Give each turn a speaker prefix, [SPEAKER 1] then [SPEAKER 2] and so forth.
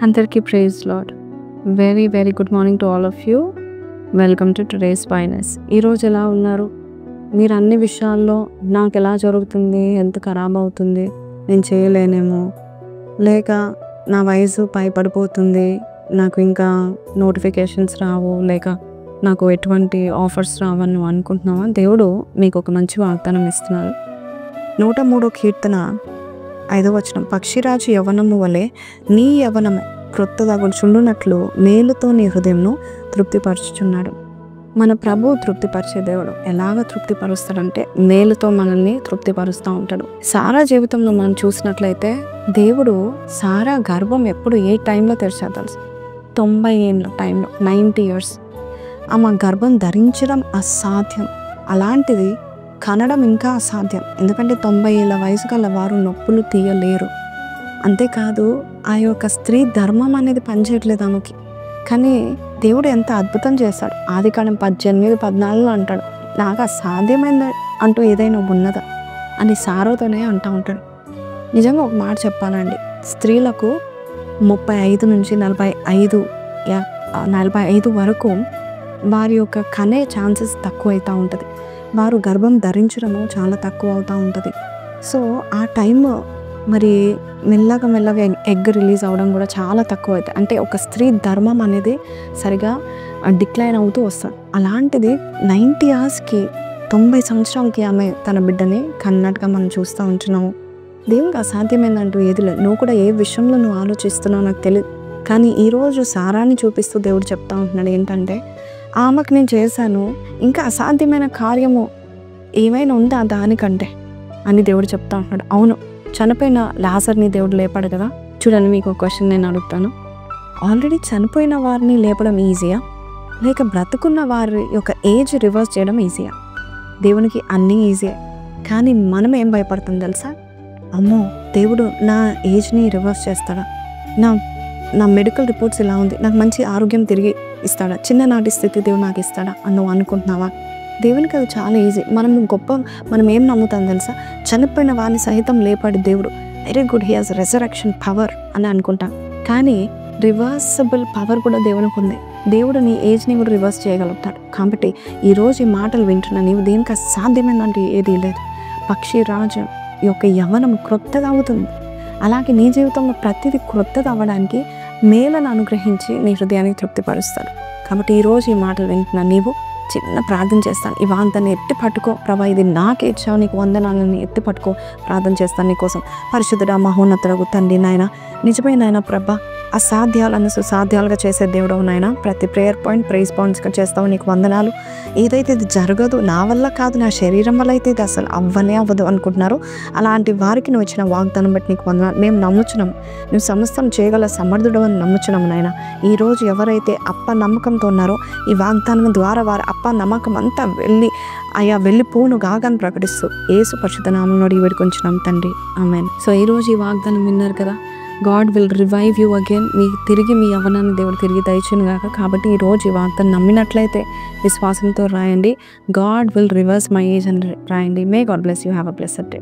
[SPEAKER 1] అందరికీ praise lord. Very very good morning to all of you. Welcome to today's ఫైనెస్. ఈరోజు ఎలా ఉన్నారు? మీరు అన్ని విషయాల్లో నాకు ఎలా జరుగుతుంది, హెల్త్ ఖరాబ్ అవుతుంది, నేను చేయలేనేమో, లేక నా వయసు పైపడిపోతుంది, నాకు ఇంకా నోటిఫికేషన్స్ రావు, లేక నాకు ఎటువంటి ఆఫర్స్ రావని నువ్వు అనుకుంటున్నావా? దేవుడు మీకు ఒక మంచి వాగ్దానం ఇస్తున్నారు. 103 కీర్తన 5వ వచనం, పక్షిరాజు యవ్వనము వలె నీ యవ్వనమే క్రొత్తదగుచుండునట్లు మేలుతో నీ హృదయంను తృప్తిపరచుచున్నాడు. మన ప్రభువు తృప్తిపరిచే దేవుడు. ఎలాగ తృప్తిపరుస్తాడంటే మేలుతో మనల్ని తృప్తిపరుస్తూ ఉంటాడు. సారా జీవితంలో మనం చూసినట్లయితే దేవుడు సారా గర్భం ఎప్పుడు ఏ టైంలో తెరిచారు తెలుసు? 90 ఏళ్ళ టైంలో, 90 years. ఆమె గర్భం ధరించడం అసాధ్యం. అలాంటిది కనడం ఇంకా అసాధ్యం. ఎందుకంటే 90 ఏళ్ళ వయసు గల వారు నొప్పులు తీయలేరు. అంతేకాదు ఆ యొక్క స్త్రీ ధర్మం అనేది పనిచేయట్లేదు ఆమెకి. కానీ దేవుడు ఎంత అద్భుతం చేస్తాడు. ఆదికాండం 18:14 అంటాడు, నాకు అసాధ్యమైంది అంటూ ఏదైనా ఉన్నదా అని సారోతోనే అంటూ ఉంటాడు. నిజంగా ఒక మాట చెప్పాలండి, స్త్రీలకు 35 నుంచి 45 వరకు వారి యొక్క కనే ఛాన్సెస్ తక్కువ అవుతూ ఉంటుంది. వారు గర్భం ధరించడము చాలా తక్కువ అవుతూ ఉంటుంది. సో ఆ టైం మరి మెల్లగా ఎగ్ రిలీజ్ అవ్వడం కూడా చాలా తక్కువ అవుతుంది. అంటే ఒక స్త్రీ ధర్మం అనేది సరిగా డిక్లైన్ అవుతూ వస్తుంది. అలాంటిది 90 yearsకి 90 సంవత్సరాలకి ఆమె తన బిడ్డని కన్నట్టుగా మనం చూస్తూ ఉంటున్నాము. దేవునికి అసాధ్యమైందంటూ ఏది లేదు. నువ్వు కూడా ఏ విషయంలో నువ్వు ఆలోచిస్తున్నావు నాకు తెలియదు. కానీ ఈరోజు సారాన్ని చూపిస్తూ దేవుడు చెప్తా ఉంటున్నాడు ఏంటంటే, ఆమెకు నేను చేశాను, ఇంకా అసాధ్యమైన కార్యము ఏమైనా ఉందా దానికంటే అని దేవుడు చెప్తా ఉంటున్నాడు. అవును, చనిపోయిన లాజర్ని దేవుడు లేపాడు కదా. చూడండి, మీకు ఒక క్వశ్చన్ నేను అడుగుతాను. ఆల్రెడీ చనిపోయిన వారిని లేపడం ఈజీయా, లేక బ్రతుకున్న వారి యొక్క ఏజ్ రివర్స్ చేయడం ఈజీయా? దేవునికి అన్నీ ఈజీయే. కానీ మనం ఏం భయపడుతుంది తెలుసా? అమ్మో, దేవుడు నా ఏజ్ని రివర్స్ చేస్తాడా, నా మెడికల్ రిపోర్ట్స్ ఇలా ఉంది, నాకు మంచి ఆరోగ్యం తిరిగి ఇస్తాడా, చిన్ననాటి స్థితి దేవుడు నాకు ఇస్తాడా అని నువ్వు అనుకుంటున్నావా? దేవునికి అది చాలా ఈజీ. మనం ఏం నమ్ముతాం తెలుసా? చనిపోయిన వారిని సహితం లేపాడు దేవుడు. Very good, he has resurrection power అని అనుకుంటాం. కానీ రివర్సబుల్ పవర్ కూడా దేవునికి ఉంది. దేవుడు నీ ఏజ్ని కూడా రివర్స్ చేయగలుగుతాడు. కాబట్టి ఈరోజు ఈ మాటలు వింటున్నా నీవు, దేనికి అసాధ్యమైందంటే ఏదీ లేదు. పక్షి రాజు యొక్క యవ్వనం క్రొత్తగా అవుతుంది. అలాగే నీ జీవితంలో ప్రతిదీ క్రొత్తగా అవ్వడానికి మేలను అనుగ్రహించి నీ హృదయాన్ని తృప్తిపరుస్తాడు. కాబట్టి ఈరోజు ఈ మాటలు వింటున్నా నీవు, చిన్న ప్రార్థన చేస్తాను. ఈ వాగ్దాన్ని ఎత్తి పట్టుకో. ప్రభా, ఇది నాకే ఇచ్చావు, నీకు వందనాలని ఎత్తి పట్టుకో. ప్రార్థన చేస్తాను నీకోసం. పరిశుద్ధుడా, మహోన్నతుడగు తండ్రి నాయన, నిజమైన నాయన ప్రభా, అసాధ్యాలను సుసాధ్యాలుగా చేసే దేవుడు నాయన. ప్రతి ప్రేయర్ పాయింట్ ప్రైజ్ పాయింట్స్గా చేస్తావు, నీకు వందనాలు. ఏదైతే ఇది జరగదు, నా వల్ల కాదు, నా శరీరం వల్ల అయితే ఇది అసలు అవ్వదు అనుకుంటున్నారో అలాంటి వారికి నువ్వు ఇచ్చిన వాగ్దానం బట్టి నీకు వందనాలు. మేము నమ్ముచున్నాం, నువ్వు సమస్తం చేయగల సమర్థుడు అని నమ్ముచున్నాము నాయన. ఈరోజు ఎవరైతే నమ్మకంతో ఉన్నారో ఈ వాగ్దానం ద్వారా వారు నమ్మకం అంతా వెళ్ళిపోను గాగని ప్రకటిస్తూ యేసు పరిశుద్ధ నామములో వేడుకొంచున్నాం తండ్రి, ఆమేన్. సో ఈరోజు ఈ వాగ్దానం విన్నారు కదా. God will revive you again. తిరిగి మీ యవ్వనాన్ని దేవుడు తిరిగి దయచును గాక. కాబట్టి ఈరోజు ఈ వాగ్దానం నమ్మినట్లయితే విశ్వాసంతో రాయండి. God will reverse my age అని రాయండి. May God bless you. Have a blessed day.